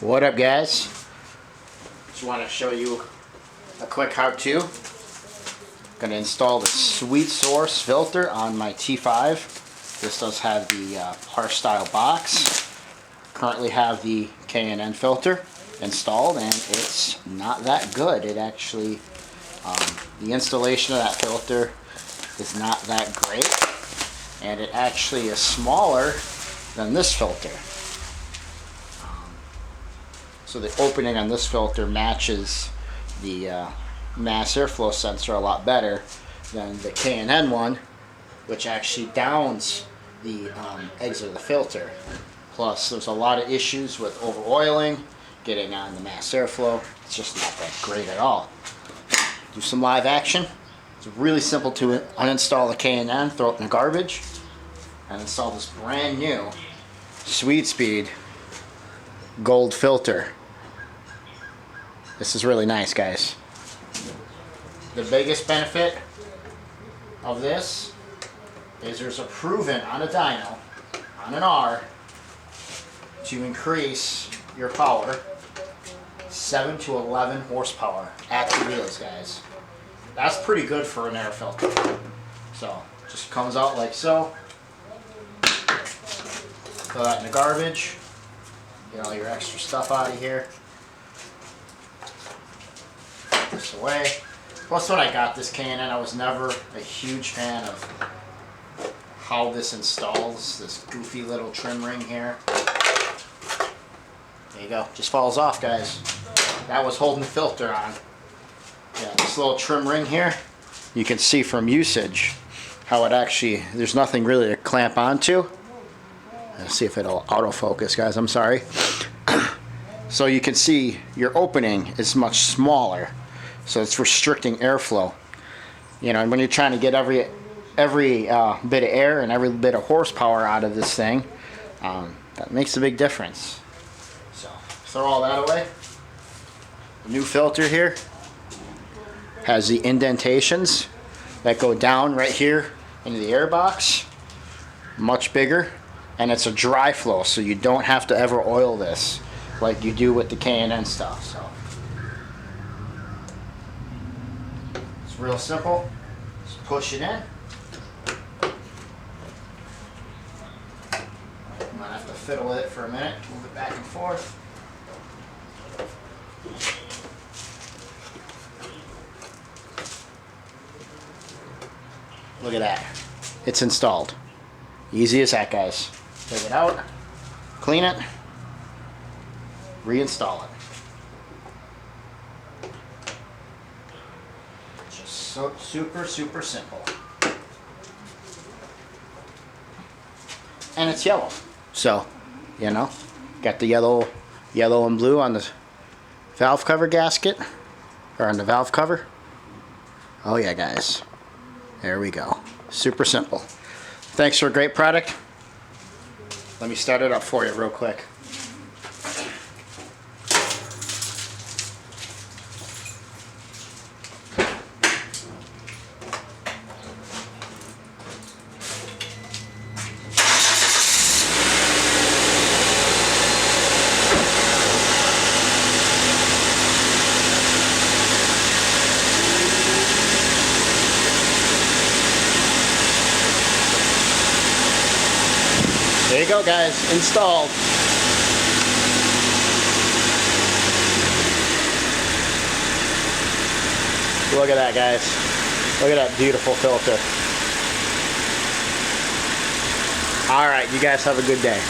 What up, guys? Just want to show you a quick how-to. Going to install the swedesource filter on my T5. This does have the harsh style box. Currently have the K&N filter installed, and it's not that good. It actually, the installation of that filter is not that great, and it actually is smaller than this filter. So the opening on this filter matches the mass airflow sensor a lot better than the K&N one, which actually downs the exit of the filter. Plus, there's a lot of issues with over oiling, getting on the mass airflow. It's just not that great at all. Do some live action. It's really simple to uninstall the K&N, throw it in the garbage, and install this brand new SwedeSpeed gold filter. This is really nice, guys. The biggest benefit of this is there's a proven on a dyno, on an R, to increase your power 7 to 11 horsepower at the wheels, guys. That's pretty good for an air filter. So, just comes out like so. Throw that in the garbage. Get all your extra stuff out of here. Put this away. Plus, when I got this K&N, I was never a huge fan of how this installs. This goofy little trim ring here. There you go. Just falls off, guys. That was holding the filter on. Yeah, this little trim ring here, you can see from usage how it actually, there's nothing really to clamp onto. Let's see if it'll autofocus, guys. I'm sorry. So you can see your opening is much smaller, so it's restricting airflow. You know, and when you're trying to get every bit of air and every bit of horsepower out of this thing, that makes a big difference. So throw all that away. The new filter here has the indentations that go down right here into the air box, much bigger. And it's a dry flow, so you don't have to ever oil this like you do with the K&N stuff. So it's real simple. Just push it in. I'm gonna have to fiddle with it for a minute, move it back and forth. Look at that. It's installed. Easy as that, guys. Take it out, clean it, reinstall it. Just so super simple. And it's yellow. So, you know, got the yellow and blue on the valve cover gasket, or on the valve cover. Oh yeah, guys. There we go. Super simple. Thanks for a great product. Let me start it up for you real quick. There you go, guys, installed. Look at that, guys. Look at that beautiful filter. All right, you guys have a good day.